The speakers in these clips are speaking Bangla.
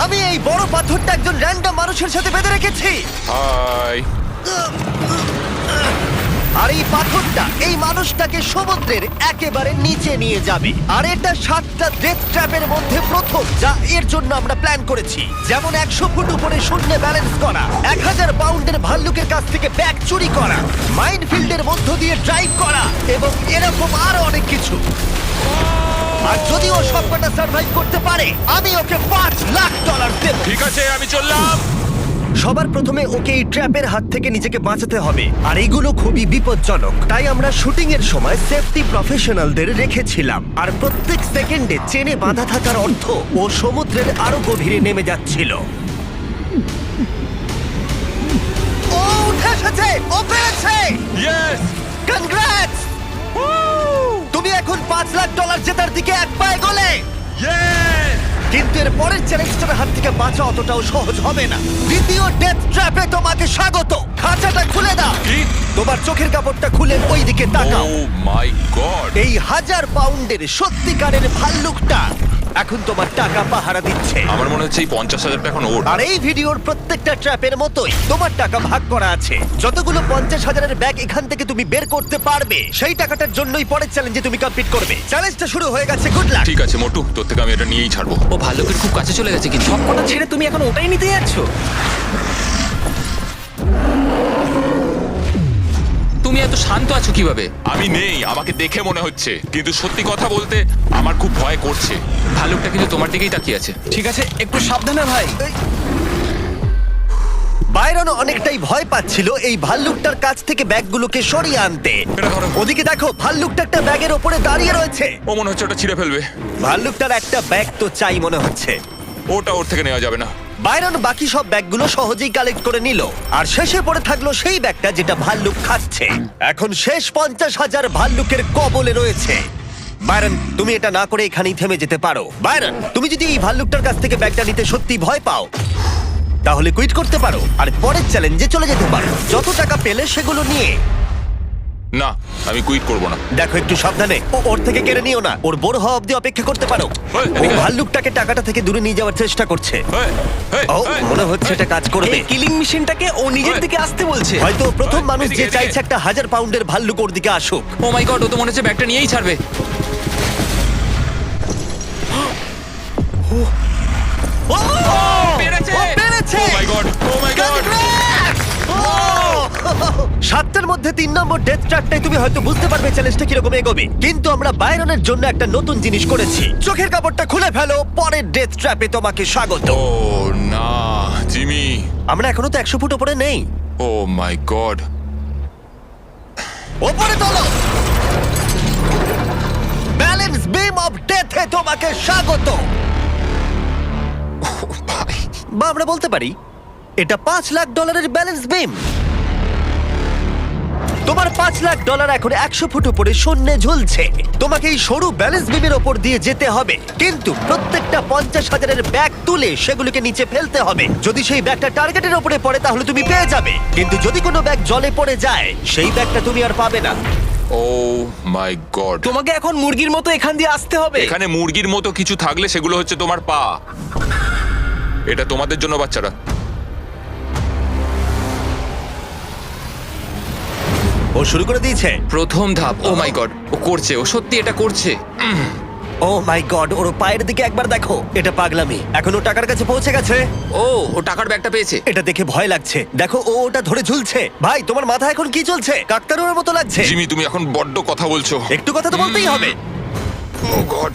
আমি এই বড় পাথরটা একজন র্যান্ডম মানুষের সাথে বেঁধে রেখেছি। হাই। আর এই পাথরটা এই মানুষটাকে সমুদ্রের একেবারে নিচে নিয়ে যাবে। আর এটা 7টা ডেথ ট্র্যাপের মধ্যে প্রথম, যা এর জন্য আমরা প্ল্যান করেছি। যেমন 100 ফুট উপরে শূন্যে ব্যালেন্স করা, 1000 পাউন্ডের ভাল্লুকের কাছ থেকে ব্যাগ চুরি করা, মাইনফিল্ডের মধ্য দিয়ে ড্রাইভ করা এবং এরকম আরো অনেক কিছু। আর যদি ও সবকটা সার্ভাইভ করতে পারে, আমি ওকে $5 লাখ দেব। ঠিক আছে, আমি চললাম। সবার প্রথমে ওকে এই ট্র্যাপের হাত থেকে নিজেকে বাঁচাতে হবে, আর এগুলো খুবই বিপজ্জনক। তাই আমরা শুটিং এর সময় সেফটি প্রফেশনালদের রেখেছিলাম। আর প্রত্যেক সেকেন্ডে চেনে বাঁধা থাকার অর্থ ও সমুদ্রের আরো গভীরে নেমে যাচ্ছিল। ও উঠে এসেছে, ও পেরেছে। ইয়েস! কনগ্রাটস! তুমি এখন $5 লাখ জেতার দিকে এক পা এগোলে। ইয়েস! কিন্তু এর পরের চ্যালেঞ্জটার হাত থেকে বাঁচা অতটাও সহজ হবে না। দ্বিতীয় ডেথ ট্র্যাপে তোমাকে স্বাগত। খাঁচাটা খুলে দাও। কি? তোমার চোখের কাপড়টা খুলে ওই দিকে তাকাও। ও মাই গড! এই 1000 পাউন্ডের সত্যিকারের ভাল্লুকটা এখন তোমার টাকা পাহারা দিচ্ছে। আমার মনে হচ্ছে এই 50,000 এখন ওর। আর এই ভিডিওর প্রত্যেকটা ট্র্যাপের মতোই তোমার টাকা ভাগ করা আছে। যতগুলো 50,000-এর ব্যাগ এখান থেকে তুমি বের করতে পারবে, সেই টাকাটার জন্যই পরের চ্যালেঞ্জে তুমি কমপ্লিট করবে। চ্যালেঞ্জটা শুরু হয়ে গেছে, গুড লাক। ঠিক আছে মোটু, তোর থেকে আমি এটা নিয়েই ছাড়বো। ও ভাল্লুকের খুব কাছে চলে গেছে, কিন্তু সবকটা ছেড়ে তুমি এখন ওটাই নিতে যাচ্ছ? তুমি এত শান্ত আছো কিভাবে? আমি নেই, আমাকে দেখে মনে হচ্ছে, কিন্তু সত্যি কথা বলতে আমার খুব ভয় করছে। ভাল্লুকটা কিন্তু তোমার দিকেই তাকিয়ে আছে। ঠিক আছে, একটু সাবধানে ভাই। বাইরন অনেকটাই ভয় পাচ্ছিল এই ভাল্লুকটার কাছ থেকে ব্যাগগুলোকে সরিয়ে আনতে। এটা ধরো। ওদিকে দেখো, ভাল্লুকটা একটা ব্যাগের ওপরে দাঁড়িয়ে রয়েছে। ও মনে হচ্ছে ওটা ছিঁড়ে ফেলবে। ভাল্লুকটার একটা ব্যাগ তো চাই মনে হচ্ছে। ওটা ওর থেকে নেওয়া যাবে না। বাইরন বাকি সব ব্যাগগুলো সহজেই কালেক্ট করে নিল, আর শেষে পড়ে থাকলো সেই ব্যাগটা যেটা ভাল্লুক খাচ্ছে। এখন শেষ 50,000 ভাল্লুকের কবলে রয়েছে। বাইরন, তুমি এটা না করে এখানেই থেমে যেতে পারো। বাইরন, তুমি যদি এই ভাল্লুকটার কাছ থেকে ব্যাগটা নিতে সত্যি ভয় পাও, তাহলে কুইট করতে পারো আর পরের চ্যালেঞ্জে চলে যেতে পারো। যত টাকা পেলে সেগুলো নিয়ে। না, আমি কুইট করব না। দেখো, একটু সাবধানে, ওর থেকে কেড়ে নিও না। ওর বড় হওয়া অব্দি অপেক্ষা করতে পারো। ওই, ও এদিকে আয়। ভাল্লুকটাকে টাকাটা থেকে দূরে নিয়ে যাওয়ার চেষ্টা করছে। এই, এই, ও, এই, মনে হচ্ছে এটা কাজ করবে। এই কিলিং মেশিনটাকে ও নিজের ওই। দিকে আসতে বলছে। হয়তো ও প্রথম ওই, মানুষ যে এদিকে, চাইছে একটা 1000 পাউন্ডের ভাল্লুক ওর দিকে আসুক। ও মাই গড, ও তো মনে হচ্ছে ব্যাগটা নিয়েই ছাড়বে। ও পেরেছে! ও পেরেছে! Oh my God! Oh my God! Congrats! ও! 7টার মধ্যে 3 নম্বর ডেথ ট্র্যাপটাই তুমি হয়তো বুঝতে পারবে চ্যালেঞ্জটা কিরকম এগোবে। কিন্তু আমরা বাইরনের জন্য একটা নতুন জিনিস করেছি। চোখের কাপড়টা খুলে ফেলো, পরের ডেথ ট্র্যাপে তোমাকে স্বাগত। ও না, জিমি। আমরা এখনো তো 100 ফুট উপরে নেই। ও মাই গড। ওপরে তোলো। ব্যালেন্স বিম অফ ডেথে তোমাকে স্বাগত। ভাই, বা আমরা বলতে পারি এটা $5 লাখ ব্যালেন্স বিম। তোমার $5 লাখ এখন 100 ফুট উপরে শূন্যে ঝুলছে। তোমাকে এই সরু ব্যালেন্স বিমের ওপর দিয়ে যেতে হবে, কিন্তু প্রত্যেকটা 50,000-এর ব্যাগ তুলে সেগুলোকে নিচে ফেলতে হবে। যদি সেই ব্যাগটা টার্গেটের ওপরে পড়ে তাহলে তুমি পেয়ে যাবে, কিন্তু যদি কোনো ব্যাগ জলে পড়ে যায় সেই ব্যাগটা তুমি আর পাবে না। ও মাই গড। তোমাকে এখন মুরগির মতো এখান দিয়ে আসতে হবে। এখানে মুরগির মতো কিছু থাকলে সেগুলো হচ্ছে তোমার পা। এটা তোমাদের জন্য, বাচ্চারা। ও শুরু করে দিয়েছে। প্রথম ধাপ। ও মাই গড, ও করছে, ও সত্যি এটা করছে। ও মাই গড, ওর পায়ের দিকে একবার দেখো। এটা পাগলামি। এখন ও টাকার কাছে পৌঁছে গেছে। ও টাকার ব্যাগটা পেয়েছে। এটা দেখে ভয় লাগছে। দেখো, ও ওটা ধরে ঝুলছে। ভাই, তোমার মাথা এখন কি চলছে? কাকতারুর মতো লাগছে। জিমি, তুমি এখন বড্ড কথা বলছো। একটু কথা তো বলতেই হবে। ও গড।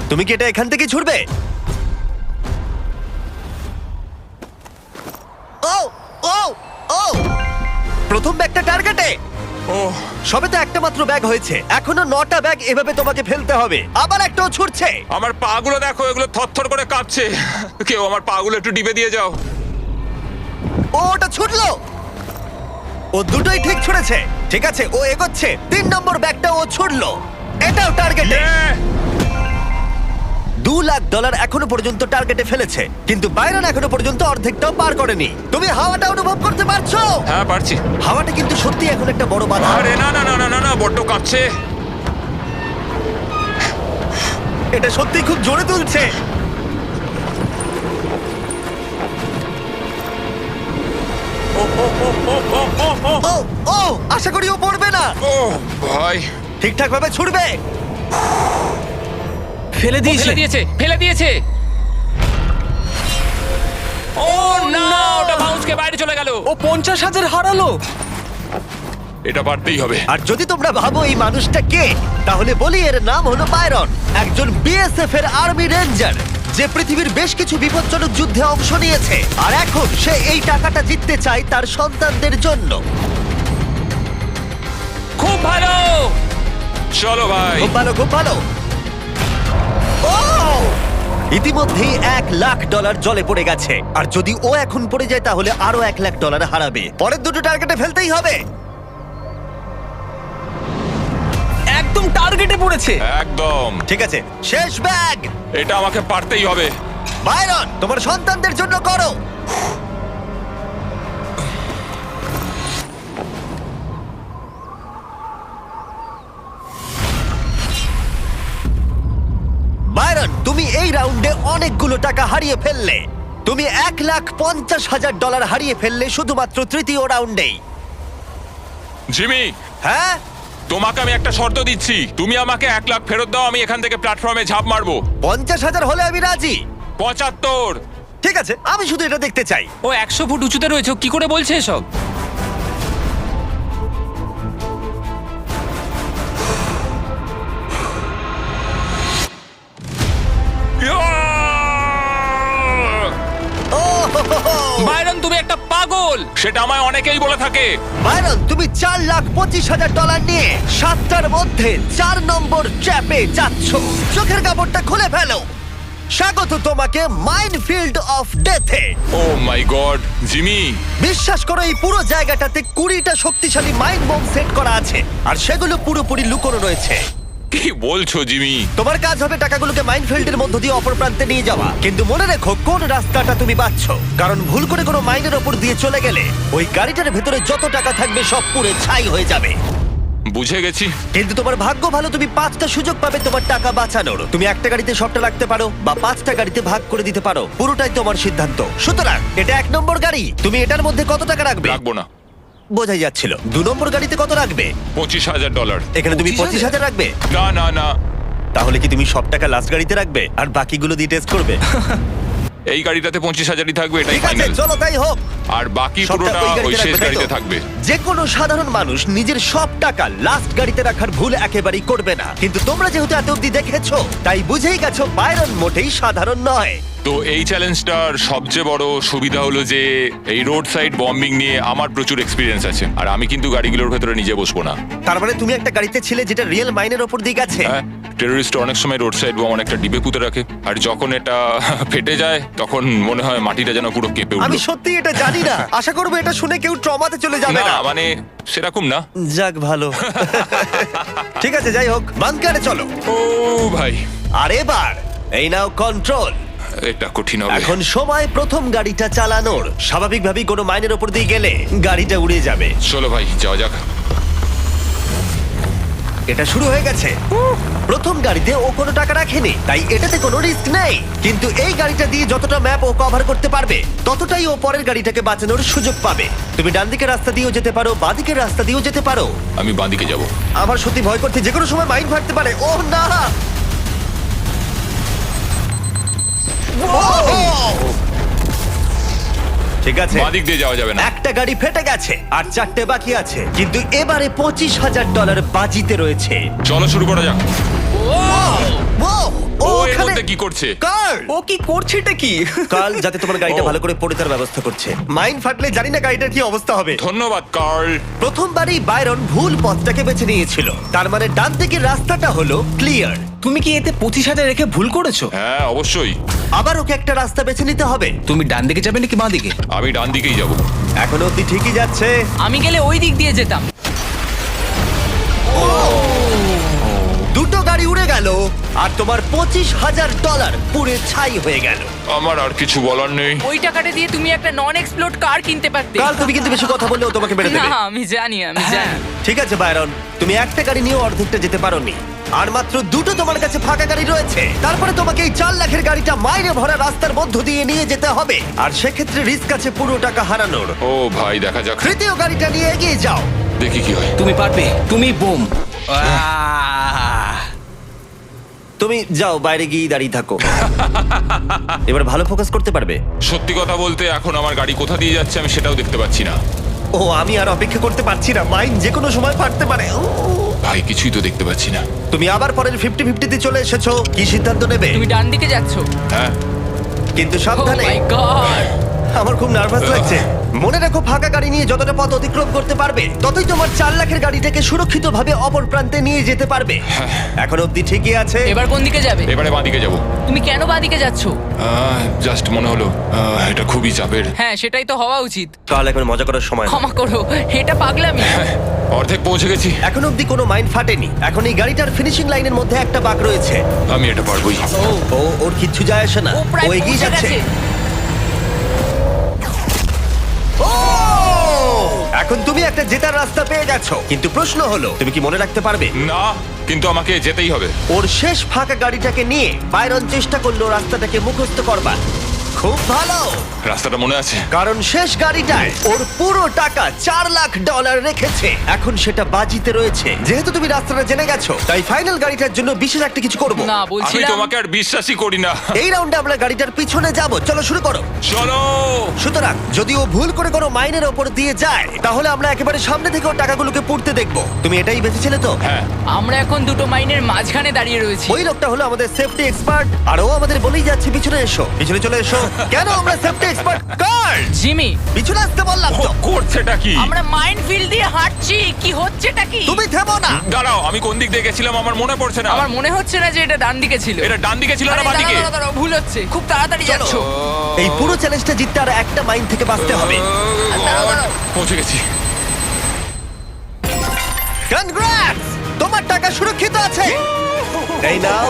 তুমি কি এটা এখান থেকে ছুটবে? ও ও ও প্রথম ব্যাগটা টার্গেটে। ও সবে তো একটা মাত্র ব্যাগ হয়েছে, এখনো 9টা ব্যাগ এভাবে তোমাকে ফেলতে হবে। আবার একটাও ছুটছে। আমার পাগুলো দেখো, এগুলো থরথর করে কাঁপছে। কেউ আমার পাগুলো একটু ডিবে দিয়ে যাও। ও ওটা ছুটলো। ও দুটোই ঠিক ছুড়েছে। ঠিক আছে, ও এগোচ্ছে। 3 নম্বর ব্যাগটা ও ছুড়লো। এটাও টার্গেটে। $2 লাখ এখনো পর্যন্ত টার্গেটে ফেলেছে, কিন্তু বাইরন এখনো পর্যন্ত অর্ধেকটাও পার করেনি। তুমি হাওয়াটা অনুভব করতে পারছো? হ্যাঁ, পারছি। হাওয়াটা কিন্তু সত্যি এখন একটা বড় বাধা। আরে না না না না না না, বড্ড কাঁপছে। এটা সত্যি খুব জোরে তুলছে। ও ভাই, ঠিকঠাক ভাবে ছুড়বে। ফেলে দিয়েছে ফেলে দিয়েছে, ফেলে দিয়েছে। ও না, ওটা বাউন্সকে বাইরে চলে গেল। ও 50,000 হারালো। এটা পারতেই হবে। আর যদি তোমরা ভাবো এই মানুষটা কে, তাহলে বলি এর নাম হলো বাইরন, একজন বিএসএফ এর আর্মি রেঞ্জার যে পৃথিবীর বেশ কিছু বিপজ্জনক যুদ্ধে অংশ নিয়েছে। আর এখন সে এই টাকাটা জিততে চায় তার সন্তানদের জন্য। খুব ভালো। চলো ভাই। খুব ভালো, খুব ভালো। ও! ইতিমধ্যেই $1,00,000 জলে পড়ে গেছে, আর যদি ও এখন পড়ে যায় তাহলে আরো $1,00,000 হারাবে। পরের দুটো টার্গেটে ফেলতেই হবে। একদম টার্গেটে পড়েছে। একদম। ঠিক আছে, শেষ ব্যাগ। এটা আমাকে পারতেই হবে। বাইরন, তোমার সন্তানদের জন্য করো। বাইরন, তুমি এই রাউন্ডে অনেকগুলো টাকা হারিয়ে ফেললে। তুমি $1,50,000 হারিয়ে ফেললে শুধুমাত্র তৃতীয় রাউন্ডেই। জিমি, হ্যাঁ, তোমাকে আমি একটা শর্ত দিচ্ছি। তুমি আমাকে 1 লাখ ফেরত দাও, আমি এখান থেকে প্ল্যাটফর্মে ঝাঁপ মারবো। 50,000 হলে আমি রাজি। 75। ঠিক আছে, আমি শুধু এটা দেখতে চাই। ও 100 ফুট উঁচুতে রয়েছে, ও কি করে বলছে এসব? ও হো হো হো। বাইরন, তুমি একটা পাগল। সেটা আমায় অনেকেই বলে থাকে। বাইরন, তুমি $4,25,000 নিয়ে 7টার মধ্যে 4 নম্বর ট্র্যাপে যাচ্ছ। চোখের কাপড়টা খুলে ফেলো। স্বাগত তোমাকে মাইনফিল্ড অফ ডেথে। Oh my god, Jimmy. বিশ্বাস করো, এই পুরো জায়গাটাতে 20টা শক্তিশালী মাইন্ড বোম সেট করা আছে, আর সেগুলো পুরোপুরি লুকোনো রয়েছে। কি বলছো জিমি? তোমার কাজ হবে টাকাগুলোকে মাইনফিল্ডের মধ্য দিয়ে অপর প্রান্তে নিয়ে যাওয়া। কিন্তু মনে রেখো কোন রাস্তাটা তুমি বাছছো, কারণ ভুল করে কোনো মাইনের ওপর দিয়ে চলে গেলে ওই গাড়িটার ভেতরে যত টাকা থাকবে সব পুড়ে ছাই হয়ে যাবে। বুঝে গেছি। কিন্তু তোমার ভাগ্য ভালো, তুমি 5টা সুযোগ পাবে তোমার টাকা বাঁচানোর। তুমি একটা গাড়িতে সবটা রাখতে পারো বা 5টা গাড়িতে ভাগ করে দিতে পারো, পুরোটাই তোমার সিদ্ধান্ত। সুতরাং এটা 1 নম্বর গাড়ি, তুমি এটার মধ্যে কত টাকা রাখবে? রাখবো না। বোঝাই যাচ্ছিল। 2 নম্বর গাড়িতে কত রাখবে? $25,000। এখানে তুমি 25,000 রাখবে। না না না, তাহলে কি তুমি সব টাকা লাস্ট গাড়িতে রাখবে আর বাকিগুলো দিয়ে টেস্ট করবে? এই গাড়িটাতে 25,000ই থাকবে, এটাই ঠিক আছে, ফাইনাল। চলো তাই হোক। আর বাকি সবটা পুরোটা ওই গাড়িতে ওই শেষ রাখবে, তাই তো? গাড়িতে থাকবে। যে কোনো সাধারণ মানুষ নিজের সব টাকা লাস্ট গাড়িতে রাখার ভুল একেবারেই করবে না, কিন্তু তোমরা যেহেতু এত অব্দি দেখেছো তাই বুঝেই গেছো বাইরন মোটেই সাধারণ নয়। তো এই চ্যালেঞ্জটার সবচেয়ে বড় সুবিধা হলো যে এই রোড সাইড বম্বিং নিয়ে আমার প্রচুর এক্সপিরিয়েন্স আছে, আর আমি কিন্তু গাড়িগুলোর ভেতরে নিজে বসবো না। তার মানে তুমি একটা গাড়িতে ছিলে যেটা রিয়েল মাইনের ওপর দিয়ে গেছে। হ্যাঁ, টেররিস্ট অনেক সময় রোড সাইড বোম অনেকটা ডিবে পুঁতে রাখে, আর যখন এটা ফেটে যায় তখন মনে হয় মাটিটা যেন পুরো কেঁপে আমি উঠলো। সত্যি এটা জানি না। আশা করবো এটা শুনে কেউ ট্রমাতে চলে যাবে না না। মানে সেরকম না। যাক, ভালো। ঠিক আছে, যাই হোক, বাংকারে চলো। ও ভাই, আর এবার এই নাও কন্ট্রোল। এটা কঠিন হবে। এখন সময় প্রথম গাড়িটা চালানোর। স্বাভাবিকভাবেই কোনো মাইনের ওপর দিয়ে গেলে গাড়িটা উড়ে যাবে। চলো ভাই, যাওয়া যাক। এটা শুরু হয়ে গেছে। প্রথম গাড়িতে ও কোনো টাকা রাখেনি, তাই এটাতে কোনো রিস্ক নেই। কিন্তু এই গাড়িটা দিয়ে যতটা ম্যাপ ও কভার করতে পারবে ততটাই ও পরের গাড়িটাকে বাঁচানোর সুযোগ পাবে। তুমি ডান দিকের রাস্তা দিয়েও যেতে পারো, বাঁ দিকের রাস্তা দিয়েও যেতে পারো। আমি বাঁদিকে যাব। আমার সত্যি ভয় করছে, যে কোনো সময় মাইন ফাটতে পারে। ও না! ঠিক আছে, বাঁদিক দিয়ে যাওয়া যাবে না। একটা গাড়ি ফেটে গেছে আর 4টে বাকি আছে, কিন্তু এবারে $25,000 বাজিতে রয়েছে। চলো শুরু করা যাক। ও ও এর ওখানে মধ্যে কি করছে? কার্ল! ও কি করছে এটা কি? কার্ল যাতে তোমার গাড়িটা ও। ভালো করে পড়ে তার ব্যবস্থা করছে। মাইন ফাটলে জানি না গাড়িটার কি অবস্থা হবে। ধন্যবাদ কার্ল। প্রথমবারই বাইরন ভুল পথটাকে বেছে নিয়েছিল, তার মানে ডান দিকের রাস্তাটা হলো ক্লিয়ার। তুমি কি এতে 25,000 রেখে ভুল করেছো? হ্যাঁ অবশ্যই, আবার ওকে একটা রাস্তা বেছে নিতে হবে। তুমি ডান দিকে যাবে নাকি বাঁ দিকে? আমি ডান দিকেই যাব। এখনো অব্দি ঠিকই যাচ্ছে। আমি গেলে ওই দিক দিয়ে যেতাম। দুটো গাড়ি উড়ে গেল আর তোমার $25,000 পুড়ে ছাই হয়ে গেল। আমার আর কিছু বলার নেই। ওই টাকাটা দিয়ে তুমি একটা নন এক্সপ্লোড কার কিনতে পারতে। কাল তুমি কিন্তু বেশি কথা বললে ও তোমাকে মেরে না দেবে। আমি জানি আমি জানি। ঠিক আছে বাইরন, তুমি একটা গাড়ি নিয়ে অর্ধেকটা যেতে পারোনি, আর মাত্র দুটো তোমার কাছে ফাঁকা গাড়ি রয়েছে। তারপরে তোমাকে এই 4 লাখের গাড়িটা মাইনে ভরা রাস্তার মধ্য দিয়ে নিয়ে যেতে হবে, আর সেক্ষেত্রে রিস্ক আছে পুরো টাকা হারানোর। ও ভাই, দেখা যাক। তৃতীয় গাড়িটা নিয়ে এগিয়ে যাও। দেখি কি হয়। তুমি পারবে, তুমি বোম। তুমি যাও, বাইরে গিয়ে দাঁড়িয়ে থাকো। এবার ভালো ফোকাস করতে পারবে। সত্যি কথা বলতে এখন আমার গাড়ি কোথা দিয়ে যাচ্ছে আমি সেটাও দেখতে পাচ্ছি না। ও, আমি আর অপেক্ষা করতে পারছি না, মাইন যে কোনো সময় ফাটতে পারে। ভাই কিছুই তো দেখতে পাচ্ছি না। তুমি আবার পরের 50-50 চলে এসেছো, কি সিদ্ধান্ত নেবে? তুমি ডান দিকে যাচ্ছ। হ্যাঁ, কিন্তু ও সাবধানে। মাই গড। আমার খুব নার্ভাস লাগছে। মনে রাখো, ফাঁকা গাড়ি নিয়ে যতটা পথ অতিক্রম করতে পারবে ততই তোমার 4 লাখের গাড়িটাকে সুরক্ষিতভাবে অপর প্রান্তে নিয়ে যেতে পারবে। এখন অব্দি ঠিকই আছে। এবার কোন দিকে যাবে? এবারে বাঁদিকে যাবো। তুমি কেন বাঁদিকে যাচ্ছ? জাস্ট মনে হলো এটা খুবই চাপের। হ্যাঁ, সেটাই তো হওয়া উচিত। কাল এখন মজা করার সময় না। ক্ষমা করো, এটা পাগলামি। অর্ধেক পৌঁছে গেছি। এখন অব্দি কোনো মাইন ফাটেনি। এখন এই গাড়িটার ফিনিশিং লাইনের মধ্যে একটা বাঁক রয়েছে। আমি এটা পারবোই। ওর কিচ্ছু যায় আসে না, ও প্রায় ও এগিয়ে পৌঁছে যাচ্ছে। গেছে। ও! এখন তুমি একটা জেতার রাস্তা পেয়ে গেছো, কিন্তু প্রশ্ন হলো তুমি কি মনে রাখতে পারবে? না, কিন্তু আমাকে যেতেই হবে। ওর শেষ ফাঁকা গাড়িটাকে নিয়ে বাইরন চেষ্টা করলো রাস্তাটাকে মুখস্থ করবার। খুব ভালো, রাস্তাটা মনে আছে। কারণ শেষ গাড়িটায় ওর পুরো টাকা $4 লাখ রেখেছে। এখন সেটা বাজিতে রয়েছে। যেহেতু তুমি রাস্তাটা জেনে গেছো, তাই ফাইনাল গাড়িটার জন্য বিশেষ একটা কিছু করবো। না, আমি বলছিলাম তোমাকে আর বিশ্বাসই করি না। এই রাউন্ডে আমরা গাড়িটার পিছনে যাব। চলো শুরু করো। চলো। সুতরাং যদি ও ভুল করে কোনো মাইনের ওপর দিয়ে যায়, তাহলে আমরা একেবারে সামনে থেকে ওর টাকাগুলোকে পুড়তে দেখবো। তুমি এটাই বেঁচেছিলে তো? হ্যাঁ, আমরা এখন দুটো মাইনের মাঝখানে দাঁড়িয়ে রয়েছি। ওই লোকটা হলো আমাদের সেফটি এক্সপার্ট, আর ও আমাদের বলেই যাচ্ছে পিছনে এসো, পিছনে চলে এসো। কেন আমরা সেফটি এক্সপার্ট? কার জিমি, পিছনে আসতে বললাম ও তো। করছেটা কি? আমরা মাইন ফিল্ড দিয়ে হাঁটছি, কি হচ্ছেটা কি? তুমি থেমো না। দাঁড়াও, আমি কোন দিক দিয়ে গেছিলাম আমার মনে পড়ছে না। আমার মনে হচ্ছে না যে এটা ডান দিকে ছিল। এটা ডান দিকে ছিল আরে না দাঁড়াও, বাঁদিকে? দাঁড়াও, দাঁড়াও, ভুল হচ্ছে। খুব তাড়াতাড়ি যাচ্ছ। এই পুরো চ্যালেঞ্জটা জিততে আর একটা মাইন থেকে বাঁচতে হবে। দাঁড়াও, দাঁড়াও। পৌঁছে গেছি। কনগ্রাটস, তোমার টাকা সুরক্ষিত আছে। এই নাও,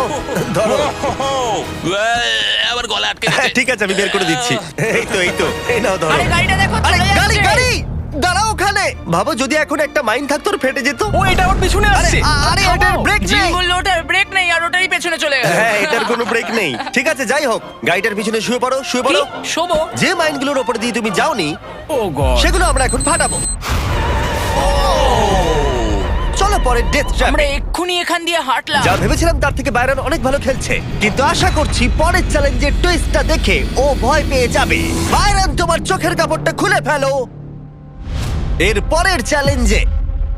ধরো। আবার গলা আটকে হ্যাঁ, ঠিক আছে, আমি বের করে দিচ্ছি। এই তো এই নাও, ধরো। আরে গাড়িটা দেখো, আরে চলে গাড়ি যাচ্ছে। গাড়ি দাঁড়াও ওখানে। ভাবো যদি এখন একটা মাইন থাকতো, ওর ফেটে যেত। ও, এটা আমার পিছনে আরে আসছে। আরে এটার ব্রেক জিমি নেই। বললো ওটার ব্রেক নেই আর ওটারই পেছনে চলে গেল। হ্যাঁ, এটার কোনো ব্রেক নেই। ঠিক আছে, যাই হোক, গাড়িটার পিছনে শুয়ে পড়ো, শুয়ে কি? পড়ো। শোবো? যে মাইনগুলোর উপর দিয়ে তুমি যাওনি, ও গড। সেগুলো আমরা এখন ফাটাবো। চলো পরের ডেথ আমরা ট্র্যাপে। এক্ষুনি এখান দিয়ে হাঁটলাম। যা ভেবেছিলাম তার থেকে বাইরন অনেক ভালো খেলছে, কিন্তু আশা করছি পরের চ্যালেঞ্জের টুইস্টটা দেখে ও ভয় পেয়ে যাবে। বাইরন, তোমার চোখের কাপড়টা খুলে ফেলো। এর পরের চ্যালেঞ্জে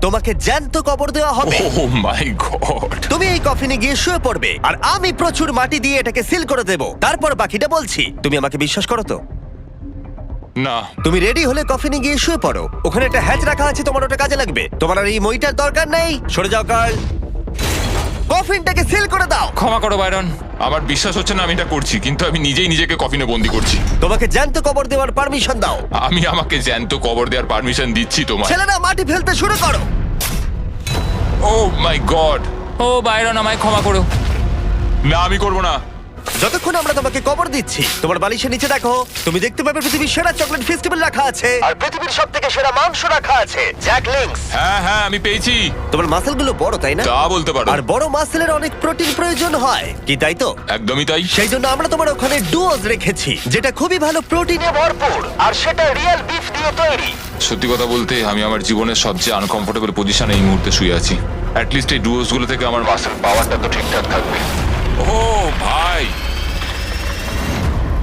তোমাকে জ্যান্ত কবর দেওয়া হবে। ও মাই গড। তুমি এই কফিনে গিয়ে শুয়ে পড়বে, আর আমি প্রচুর মাটি দিয়ে এটাকে সিল করে দেব। তারপর বাকিটা বলছি। তুমি আমাকে বিশ্বাস করো তো? না, তুমি রেডি হলে কফিনে গিয়ে শুয়ে পড়ো। ওখানে একটা হ্যাচ রাখা আছে, তোমার ওটা কাজে লাগবে। তোমার আর এই মইটার দরকার নেই। সরে যাও কার্ল, কফিনটাকে সিল করে দাও। ক্ষমা করো বাইরন, আমার বিশ্বাস হচ্ছে না আমি এটা করছি, কিন্তু আমি নিজেই নিজেকে কফিনে বন্দি করছি। তোমাকে জ্যান্ত কবর দেওয়ার পারমিশন দাও। আমি আমাকে জ্যান্ত কবর দেওয়ার পারমিশন দিচ্ছি তোমায়। ছেলেরা মাটি ফেলতে শুরু করো। ও মাই গড। ও বাইরন, আমায় ক্ষমা করো। না, আমি করব না। যতক্ষণ আমরা তোমাকে কবর দিচ্ছি, তোমার বালিশের নিচে দেখো, তুমি দেখতে পাবে পৃথিবীর সেরা চকলেট ফেস্টিভ্যাল রাখা আছে, আর পৃথিবীর সবথেকে সেরা মাংস রাখা আছে, জ্যাক লিংস। হ্যাঁ হ্যাঁ, আমি পেয়েছি। তোমার মাসেলগুলো বড়, তাই না? তা বলতে পারো। আর বড় মাসেলের অনেক প্রোটিন প্রয়োজন হয়, কি তাই তো? একদমই তাই। সেই জন্য আমরা তোমার ওখানে ডুওজ রেখেছি, যেটা খুবই ভালো প্রোটিনে ভরপুর, আর সেটা রিয়েল বিফ দিয়ে তৈরি। সত্যি কথা বলতে আমি আমার জীবনের সবচেয়ে আনকমফোর্টেবল পজিশনে এই মুহূর্তে শুয়ে আছি। অ্যাটলিস্ট এই ডুয়োস গুলো থেকে আমার মাসেল পাওয়ারটা তো ঠিকঠাক থাকবে। ও ভাই,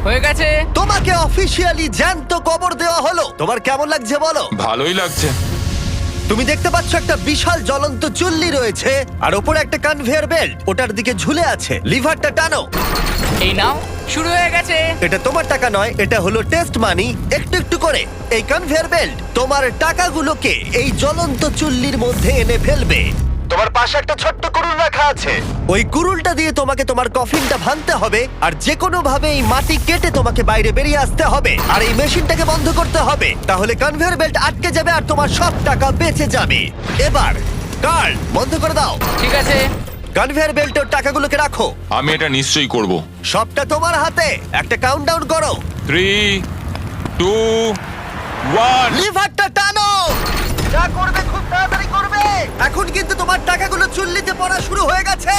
হয়ে গেছে। তোমাকে অফিসিয়ালি জ্যান্ত কবর দেওয়া হলো। তোমার কেমন লাগছে বলো? ভালোই লাগছে। তুমি দেখতে পাচ্ছ একটা বিশাল জ্বলন্ত চুল্লি রয়েছে, আর ওপরে একটা কনভেয়ার বেল্ট ওটার দিকে ঝুলে আছে। লিভারটা টানো। এই নাও, শুরু হয়ে গেছে। এটা তোমার টাকা নয়, এটা হলো টেস্ট মানি। একটু একটু করে এই কনভেয়ার বেল্ট তোমার টাকাগুলোকে এই জ্বলন্ত চুল্লির মধ্যে এনে ফেলবে। তোমার পাশে একটা ছোট্ট কুড়ুল রাখা আছে। ওই কুড়ুলটা দিয়ে তোমাকে তোমার কফিনটা ভাঙতে হবে, আর যে কোনো ভাবে এই মাটি কেটে তোমাকে বাইরে বেরিয়ে আসতে হবে, আর এই মেশিনটাকে বন্ধ করতে হবে। তাহলে কনভেয়ার বেল্ট আটকে যাবে আর তোমার সব টাকা বেঁচে যাবে। এবার কার্ল বন্ধ করে দাও। ঠিক আছে। কনভেয়ার বেল্টের টাকাগুলোকে রাখো। আমি এটা নিশ্চয়ই করব। সবটা তোমার হাতে। একটা কাউন্টডাউন করো। 3, 2, 1। লিভারটা টানো। যা করবে খুব তাড়াতাড়ি করবে। এখন কিন্তু তোমার টাকাগুলো চুল্লিতে পড়া শুরু হয়ে গেছে।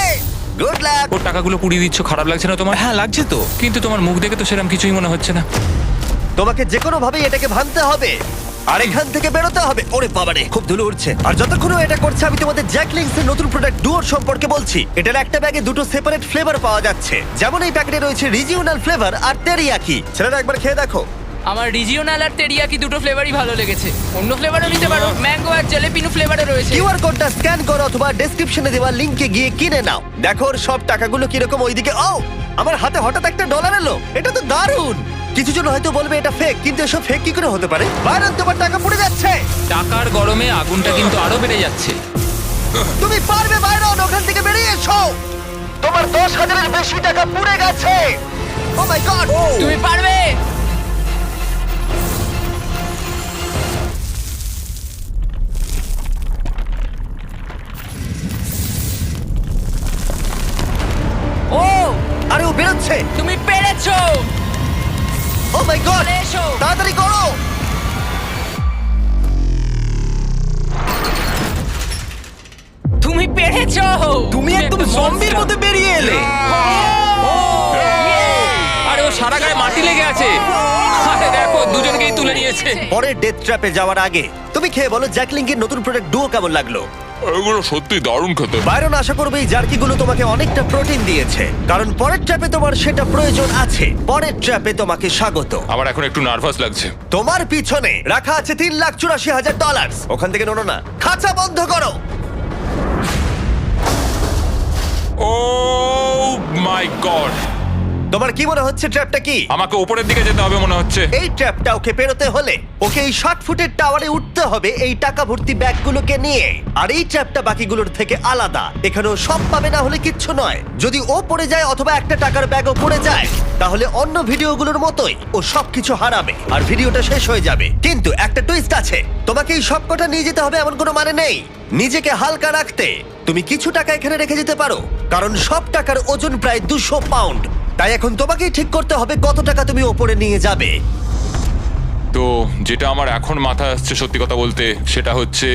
Good luck. ওর টাকাগুলো পুড়িয়ে দিচ্ছ, খারাপ লাগছে না তোমার? হ্যাঁ, লাগছে তো। কিন্তু তোমার মুখ দেখে তো সেরকম কিছুই মনে হচ্ছে না। তোমাকে যে কোনো ভাবে এটাকে ভাঙতে হবে। আর এখান থেকে বেরোতে হবে। ওরে বাবারে, খুব ধুলো উঠছে। আর যতক্ষণ ও এটা করছে আমি তোমাদের জ্যাকলিংস এর নতুন প্রোডাক্ট ডুয়োর সম্পর্কে বলছি। এটার একটা ব্যাগে দুটো সেপারেট ফ্লেভার পাওয়া যাচ্ছে। যেমন এই প্যাকেটে রয়েছে রিজিওনাল ফ্লেভার আর তেরিয়াকি। ছেলেরা একবার খেয়ে দেখো। আমার রিজিওনাল আর তেরিয়াকি দুটো ফ্লেভারই ভালো লেগেছে। অন্য ফ্লেভারও নিতে পারো, ম্যাঙ্গো আর জেলেপিনো ফ্লেভারও রয়েছে। কিউআর কোডটা স্ক্যান করো অথবা ডেসক্রিপশনে দেওয়া লিংকে গিয়ে কিনে নাও। দেখো ওর সব টাকাগুলো কিরকম ওইদিকে। ও, আমার হাতে হঠাৎ একটা ডলার এলো। এটা তো দারুণ। কিছু জন হয়তো বলবে এটা ফেক, কিন্তু এসব ফেক কি করে হতে পারে? বাইরন, তোমার টাকা পড়ে যাচ্ছে। টাকার গরমে আগুনটা কিন্তু আরো বেড়ে যাচ্ছে। তুমি পারবে বাইরন, ওখান থেকে বেরিয়ে এসো। তোমার 10,000-এর বেশি টাকা পুড়ে গেছে। ও মাই গড, তুমি পারবে। ও, আরে ও বেরোচ্ছে। তুমি পেরেছো। ও মাই গড, চলে এসো। তাড়াতাড়ি করো। তুমি পেরেছো। তুমি একদম একটা জম্বির monster। মধ্যে বেরিয়ে এলে। আরে ও সারা গায়ে মাটি লেগে আছে। আরে দেখো দুজনকেই তুলে নিয়েছে। পরের ডেথ ট্র্যাপে যাওয়ার আগে তুমি খেয়ে বলো জ্যাকলিংকের নতুন প্রোডাক্ট ডুও কেমন লাগলো। এগুলো সত্যি দারুণ খেতে। বাইরন, আশা করবে এই জার্কিগুলো তোমাকে অনেকটা প্রোটিন দিয়েছে, কারণ পরের ট্র্যাপে তোমার সেটা প্রয়োজন আছে। পরের ট্র্যাপে তোমাকে স্বাগত। আমার এখন একটু নার্ভাস লাগছে। তোমার পিছনে রাখা আছে $3,84,000। ওখান থেকে নোনো না, খাঁচা বন্ধ করো। ও মাই গড, তোমার কি মনে হচ্ছে ট্র্যাপটা কি? আমাকে উপরের দিকে যেতে হবে মনে হচ্ছে। এই ট্র্যাপটা ওকে পেরোতে হলে ওকে এই 60 ফুটের টাওয়ারে উঠতে হবে এই টাকা ভর্তি ব্যাগগুলোকে নিয়ে। আর এই ট্র্যাপটা বাকিগুলোর থেকে আলাদা। এখানেও সব পাবে না হলে কিচ্ছু নয়। যদি ও পড়ে যায় অথবা একটা টাকার ব্যাগও পড়ে যায়, তাহলে অন্য ভিডিওগুলোর মতোই ও সবকিছু হারাবে আর ভিডিওটা শেষ হয়ে যাবে। কিন্তু একটা টুইস্ট আছে, তোমাকে এই সবকটা নিয়ে যেতে হবে এমন কোনো মানে নেই। নিজেকে হালকা রাখতে তুমি কিছু টাকা এখানে রেখে যেতে পারো, কারণ সব টাকার ওজন প্রায় 200 পাউন্ড। তাই এখন তোমাকেই ঠিক করতে হবে কত টাকা তুমি ওপরে নিয়ে যাবে। তো যেটা আমার এখন মাথায় আসছে সত্যি কথা বলতে, সেটা হচ্ছে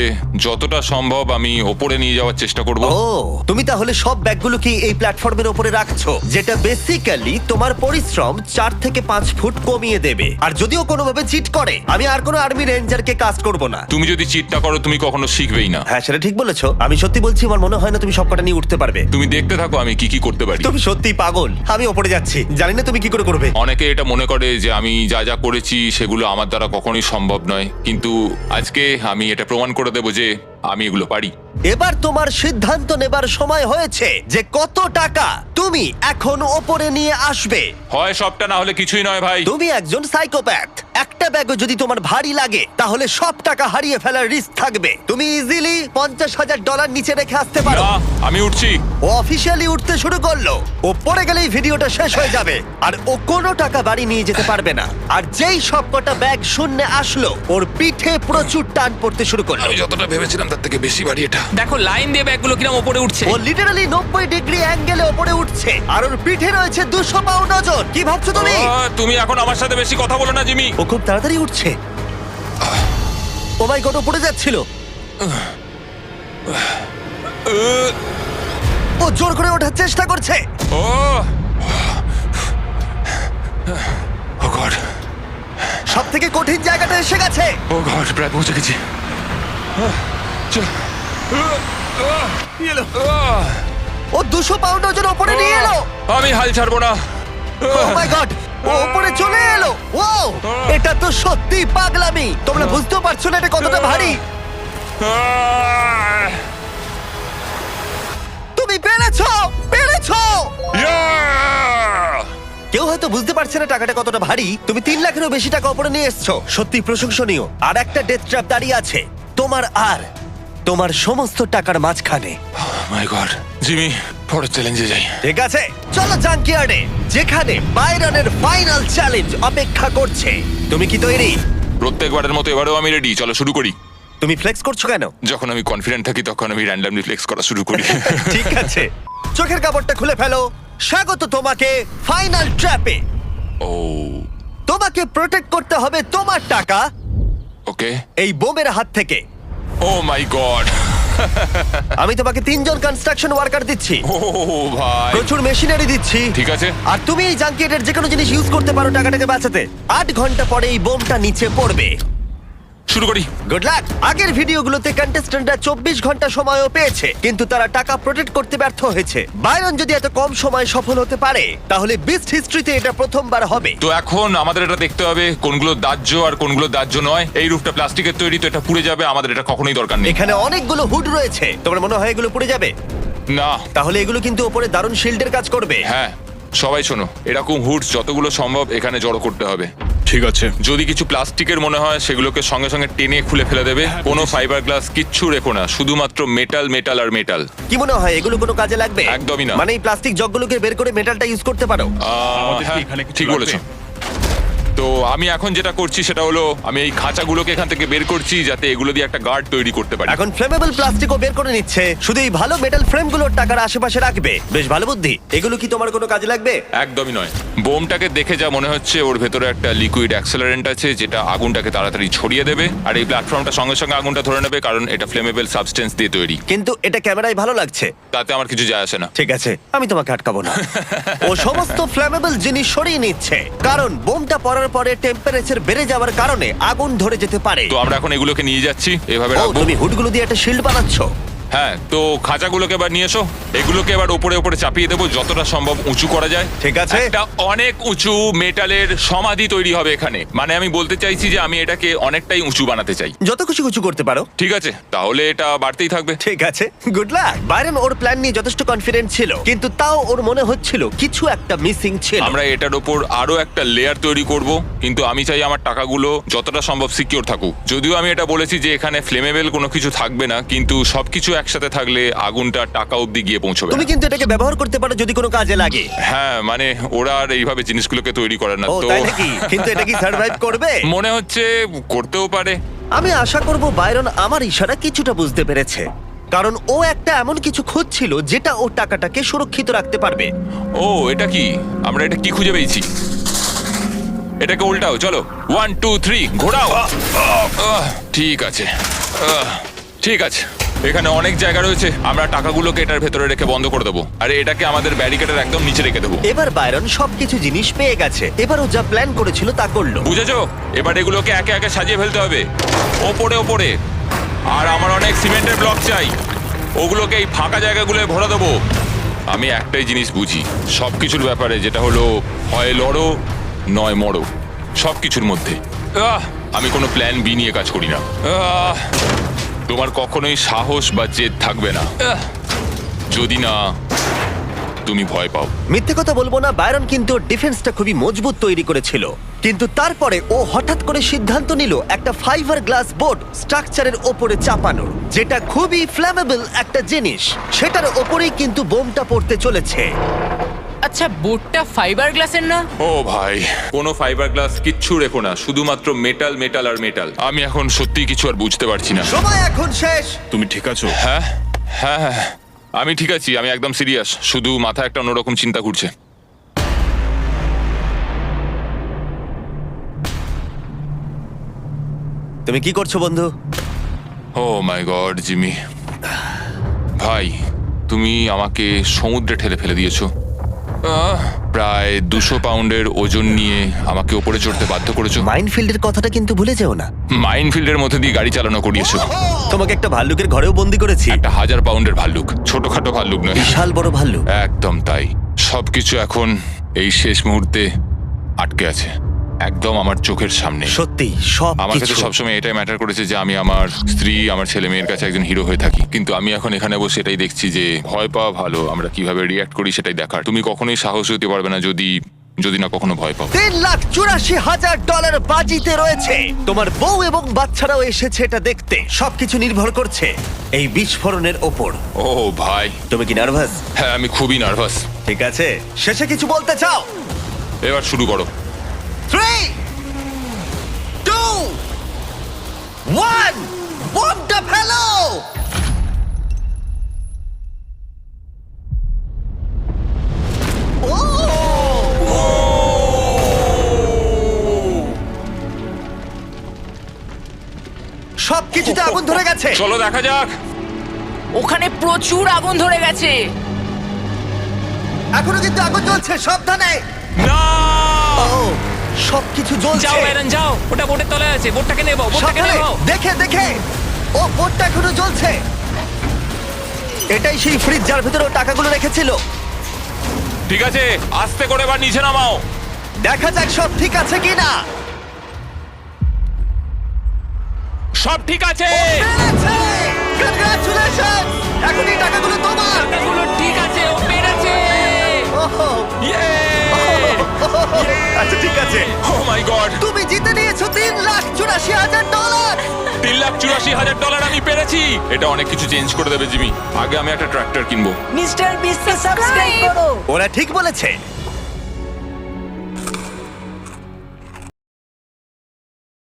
যতটা সম্ভব আমি ওপরে নিয়ে যাওয়ার চেষ্টা করব। ও, তুমি তাহলে সব ব্যাগগুলো কি এই প্ল্যাটফর্মের উপরে রাখছো, যেটা বেসিক্যালি তোমার পরিশ্রম 4 থেকে 5 ফুট কমিয়ে দেবে। আর যদিও কোনোভাবে চিট করে, আমি আর কোনো আর্মি রেঞ্জারকে কাস্ট করব না। তুমি যদি চিট না করো তুমি কখনো শিখবেই না। হ্যাঁ, সেটা ঠিক বলেছো। আমি সত্যি বলছি, আমার মনে হয় না তুমি সবকটা নিয়ে উঠতে পারবে। তুমি দেখতে থাকো আমি কি কি করতে পারি। তুমি সত্যি পাগল। আমি ওপরে যাচ্ছি, জানি না তুমি কি করে করবে। অনেকে এটা মনে করে যে আমি যা যা করেছি সেগুলো আমার দ্বারা কখনোই সম্ভব নয়, কিন্তু আজকে আমি এটা প্রমাণ করে দেবো যে আমি এগুলো পারি। এবার তোমার সিদ্ধান্ত নেবার সময় হয়েছে যে কত টাকা তুমি এখন ওপরে নিয়ে আসবে। হয় সবটা, না হলে কিছুই নয় ভাই। তুমি একজন সাইকোপ্যাথ। একটা ব্যাগও যদি তোমার ভারী লাগে, তাহলে সব টাকা হারিয়ে ফেলার রিস্ক থাকবে। তুমি ইজিলি $50,000 নিচে রেখে আসতে পারো। না, আমি উঠছি। ও অফিসিয়ালি উঠতে শুরু করলো। ও পড়ে গেলেই ভিডিওটা শেষ হয়ে যাবে, আর ও কোনো টাকা বাড়ি নিয়ে যেতে পারবে না। আর যেই সবকটা ব্যাগ শূন্যে আসলো, ওর পিঠে প্রচুর টান পড়তে শুরু করলো। আমি যতটা ভেবেছিলাম তার থেকে বেশি ভারী এটা। দেখো লাইন দিয়ে ব্যাগগুলো কিরকম উপরে উঠছে। ও লিটারালি 90 ডিগ্রি অ্যাঙ্গেলে ওপরে উঠছে, আর ওর পিঠে রয়েছে 200 পাউন্ড ওজন। কি ভাবছো তুমি? তুমি এখন আমার সাথে বেশি কথা বলো না জিমি। ও খুব তাড়াতাড়ি উঠছে। ও মাই গড, ও পড়ে যাচ্ছিল। ও জোর করে ওঠার চেষ্টা করছে। ও গড, সব থেকে কঠিন জায়গাটা এসে গেছে। ও গড, প্রায় পৌঁছে গেছি। ও 200 পাউন্ড ওজন ওপরে নিয়ে এলো। আমি হাল ছাড়বো না। ও মাই গড, ও উপরে চলে এলো। ও, এটা তো সত্যি পাগলামি। তোমরা বুঝতেও পারছো না এটা কতটা ভারী। তুমি পেরেছো, পেরেছো। কেউ হয়তো বুঝতে পারছে না টাকাটা কতটা ভারী। তুমি 3 লাখেরও বেশি টাকা উপরে নিয়ে এসছো, সত্যি প্রশংসনীয়। আর একটা ডেথ ট্র্যাপ দাঁড়িয়ে আছে তোমার আর তোমার সমস্ত টাকার মাঝখানে। মাই গড, জিমি, পরের চ্যালেঞ্জে যাই। ঠিক আছে, চলো জাঙ্কিয়ার্ডে, যেখানে বাইরনের ফাইনাল চ্যালেঞ্জ অপেক্ষা করছে। তুমি কি তৈরি? প্রত্যেকবারের মতো এবারেও আমি রেডি। চলো শুরু করি। তুমি ফ্লেক্স করছো কেন? যখন আমি কনফিডেন্ট থাকি তখন আমি র্যান্ডমলি ফ্লেক্স করা শুরু করি। ঠিক আছে, চোখের কাপড়টা খুলে ফেলো। স্বাগত তোমাকে ফাইনাল ট্র্যাপে। ও তোমাকে প্রোটেক্ট করতে হবে তোমার টাকা ওকে। এই বোমের হাত থেকে। ও মাই গড। আমি তোমাকে 3 জন কনস্ট্রাকশন ওয়ার্কার দিচ্ছি, ও ভাই, প্রচুর মেশিনারি দিচ্ছি। ঠিক আছে। আর তুমি এই জাঙ্কিয়ার্ডের যে কোনো জিনিস ইউজ করতে পারো টাকাটাকে বাঁচাতে। 8 ঘন্টা পরে এই বোমটা নিচে পড়বে। শুরু করি। Good luck. আগের ভিডিওগুলোতে কন্টেস্ট্যান্টরা 24 ঘন্টা সময়ও পেয়েছে, কিন্তু তারা টাকা প্রোটেক্ট করতে ব্যর্থ হয়েছে। বাইরন যদি এত কম সময় সফল হতে পারে, তাহলে বিস্ট হিস্ট্রিতে এটা প্রথমবার হবে। তো এখন আমাদের এটা দেখতে হবে কোনগুলো দাহ্য আর কোনগুলো দাহ্য নয়। এই রূপটা প্লাস্টিকের তৈরি, তো এটা পুড়ে যাবে, আমাদের এটা কখনোই দরকার নেই। এখানে অনেকগুলো হুড রয়েছে, তোমার মনে হয় এগুলো পুড়ে যাবে? না। তাহলে এগুলো কিন্তু ওপরে দারুণ শিল্ডের কাজ করবে। হ্যাঁ, সবাই শোনো, এরকম হুডস যতগুলো সম্ভব এখানে জড়ো করতে হবে। ঠিক আছে। যদি কিছু প্লাস্টিকের মনে হয় সেগুলোকে সঙ্গে সঙ্গে টেনে খুলে ফেলে দেবে। কোনো ফাইবার গ্লাস কিচ্ছু রেখো না, শুধুমাত্র মেটাল মেটাল আর মেটাল। কি মনে হয় এগুলো কোনো কাজে লাগবে? একদমই না। মানে এই প্লাস্টিক জগগুলোকে বের করে মেটালটা ইউজ করতে পারো। আমাদের কি হ্যাঁ, এখানে কিছু ঠিক লাগবে? বলেছো। তো আমি এখন যেটা করছি সেটা হলো আমি এই খাঁচাগুলোকে এখান থেকে বের করছি যাতে এগুলো দিয়ে একটা গার্ড তৈরি করতে পারি। এখন ফ্লেমেবল প্লাস্টিকও বের করে নিচ্ছে, শুধু এই ভালো মেটাল ফ্রেমগুলোর টাকার আশেপাশে রাখবে। বেশ ভালো বুদ্ধি। এগুলো কি তোমার কোনো কাজে লাগবে? একদমই নয়। বোমটাকে দেখে যা মনে হচ্ছে ওর ভেতরে একটা লিকুইড অ্যাক্সেলারেন্ট আছে যেটা আগুনটাকে তাড়াতাড়ি ছড়িয়ে দেবে, আর এই প্ল্যাটফর্মটা সঙ্গে সঙ্গে আগুনটা ধরে নেবে, কারণ এটা ফ্লেমেবল সাবস্টেন্স দিয়ে তৈরি। কিন্তু এটা ক্যামেরায় ভালো লাগছে। তাতে আমার কিছু যায় আসে না। ঠিক আছে, আমি তোমাকে আটকাবো না। ও সমস্ত ফ্লেমেবল জিনিস সরিয়ে নিচ্ছে, কারণ বোমটা পড়ার পরে টেম্পারেচার বেড়ে যাওয়ার কারণে আগুন ধরে যেতে পারে। তো আমরা এখন এগুলোকে নিয়ে যাচ্ছি, এভাবে ও, রাখবো। তুমি হুডগুলো দিয়ে একটা শিল্ড বানাচ্ছ? হ্যাঁ, তো খাঁচাগুলোকে এবার নিয়ে এসো। এগুলোকে এবার ওপরে ওপরে চাপিয়ে দেবো, যতটা সম্ভব উঁচু করা যায়। ঠিক আছে। একটা অনেক উঁচু মেটালের সমাধি তৈরি হবে এখানে। মানে আমি বলতে চাইছি যে আমি এটাকে অনেকটাই উঁচু বানাতে চাই। যত খুশি উঁচু করতে পারো। ঠিক আছে, তাহলে এটা বাড়তেই থাকবে। ঠিক আছে, গুড লাক। বাইরন ওর প্ল্যান নিয়ে যথেষ্ট কনফিডেন্ট ছিল, কিন্তু তাও ওর মনে হচ্ছিল কিছু একটা মিসিং ছিল। আমরা এটার ওপর আরো একটা লেয়ার তৈরি করব, কিন্তু আমি চাই আমার টাকাগুলো যতটা সম্ভব সিকিউর থাকুক। যদিও আমি এটা বলেছি যে এখানে ফ্লেমেবল কোনো কিছু থাকবে না, কিন্তু সবকিছু একসাথে থাকলে আগুনটা টাকা অবধি গিয়ে পৌঁছবে তুমি না। কিন্তু এটাকে ব্যবহার করতে পারো যদি কোনো কাজে লাগে। হ্যাঁ, মানে ওরা আর এইভাবে জিনিসগুলোকে তৈরি করে না ও তো। তাই নাকি? কিন্তু এটা কি সার্ভাইভ করবে? মনে হচ্ছে করতেও পারে। আমি আশা করব বাইরন আমার ইশারা কিছুটা বুঝতে পেরেছে, কারণ ও একটা এমন কিছু খুঁজছিল যেটা ও টাকাটাকে সুরক্ষিত রাখতে পারবে। ও, এটা কি? আমরা এটা কি খুঁজে পেয়েছি? এটাকে উল্টাও, চলো। 1 2 3 ঘোরাও। ঠিক আছে, ঠিক আছে। এখানে অনেক জায়গা রয়েছে, আমরা টাকাগুলোকে এটার ভেতরে রেখে বন্ধ করে দেবো, আর এটাকে আমাদের ব্যারিকেডের একদম নিচে রেখে দেবো। এবার বাইরন সবকিছু জিনিস পেয়ে গেছে, এবার ও যা প্ল্যান করেছিল তা করলো। বুঝেছো? এবার এগুলোকে একে একে সাজিয়ে ফেলতে হবে ওপরে ওপরে। আর আমার অনেক সিমেন্টের ব্লক চাই, ওগুলোকে এই ফাঁকা জায়গাগুলোয় ভরে দেবো। আমি একটাই জিনিস বুঝি সবকিছুর ব্যাপারে, যেটা হলো হয় লড়ো নয় মরো, সবকিছুর মধ্যে। আমি কোনো প্ল্যান বি নিয়ে কাজ করি না। তোমার কখনোই সাহস বা জেদ থাকবে না যদি না তুমি ভয় পাও। মিথ্যে কথা বলবো না, বাইরন কিন্তু ডিফেন্সটা খুবই মজবুত তৈরি করেছিল, কিন্তু তারপরে ও হঠাৎ করে সিদ্ধান্ত নিল একটা ফাইবার গ্লাস বোর্ড স্ট্রাকচারের ওপরে চাপানোর, যেটা খুবই ফ্লেমেবল একটা জিনিস। সেটার ওপরেই কিন্তু বোমটা পড়তে চলেছে। আচ্ছা, বোর্ডটা ফাইবার গ্লাসের না? ও ভাই, কোনো ফাইবার গ্লাস কিচ্ছু রেখো না, শুধুমাত্র মেটাল মেটাল আর মেটাল। আমি এখন সত্যি কিছু আর বুঝতে পারছি না। সময় এখন শেষ। তুমি ঠিক আছো? হ্যাঁ হ্যাঁ হ্যাঁ, আমি ঠিক আছি, আমি একদম সিরিয়াস, শুধু মাথায় একটা অন্যরকম চিন্তা ঘুরছে। তুমি কি করছো বন্ধু? ও মাই গড জিমি ভাই, তুমি আমাকে সমুদ্রে ঠেলে ফেলে দিয়েছো। প্রায় 200 পাউন্ডের ওজন নিয়ে আমাকে ওপরে চড়তে বাধ্য করেছো। মাইনফিল্ডের কথাটা কিন্তু ভুলে যেও না। মাইনফিল্ডের মধ্যে দিয়ে গাড়ি চালানো করিয়েছো। তোমাকে একটা ভাল্লুকের ঘরেও বন্দি করেছি। একটা 1000 পাউন্ডের ভাল্লুক, ছোটখাটো ভাল্লুক নয়, বিশাল বড় ভাল্লুক। একদম তাই। সবকিছু এখন এই শেষ মুহূর্তে আটকে আছে, একদম আমার চোখের সামনে। সত্যি সব আমার কাছে কিছু। সবসময় এটাই ম্যাটার করেছে যে আমি আমার স্ত্রী, আমার ছেলে মেয়ের কাছে একজন হিরো হয়ে থাকি, কিন্তু আমি এখন এখানে বসে এটাই দেখছি যে ভয় পাওয়া ভালো, আমরা কিভাবে রিয়াক্ট করি সেটাই দেখার। তুমি কখনোই সাহস হতে পারবে না যদি না কখনো ভয় পাও। $3,84,000 বাজিতে রয়েছে। তোমার বউ এবং বাচ্চারাও এসেছে এটা দেখতে। সবকিছু নির্ভর করছে এই বিস্ফোরণের ওপর। ও ভাই, তুমি কি নার্ভাস? হ্যাঁ আমি খুবই নার্ভাস। ঠিক আছে, শেষে কিছু বলতে চাও? এবার শুরু করো। 3 2 1 বোমটা ফেলো। ও! সবকিছুতে আগুন ধরে গেছে। চলো দেখা যাক। ওখানে প্রচুর আগুন ধরে গেছে। এখনো কিন্তু আগুন জ্বলছে, সাবধানে। না, ও সবকিছু জ্বলছে। যাও ব্যারন যাও, ওটা বোটের তলায় আছে, বোটটাকে নেবো, বোটটাকে সাবধানে, নেবো। দেখে দেখে। ও বোটটা এখনো জ্বলছে। এটাই সেই ফ্রিজ যার ভিতরে ও টাকাগুলো রেখেছিল। ঠিক আছে, আস্তে করে এবার নিচে নামাও। দেখা যাক সব ঠিক আছে কিনা। সব ঠিক আছে। কনগ্রাচুলেশন! এখন এই টাকাগুলো তোমার। টাকাগুলো ঠিক আছে, ও পেরেছে। ওহো, Yay! আচ্ছা ঠিক আছে। Oh my God! তুমি জিতে নিয়েছো $3,84,000। $3,84,000 আমি পেরেছি। এটা অনেক কিছু চেঞ্জ করে দেবে জিমি। আগে আমি একটা ট্রাক্টর কিনবো। মিস্টার বিস্টকে সাবস্ক্রাইব করো। ওরা ঠিক বলেছে।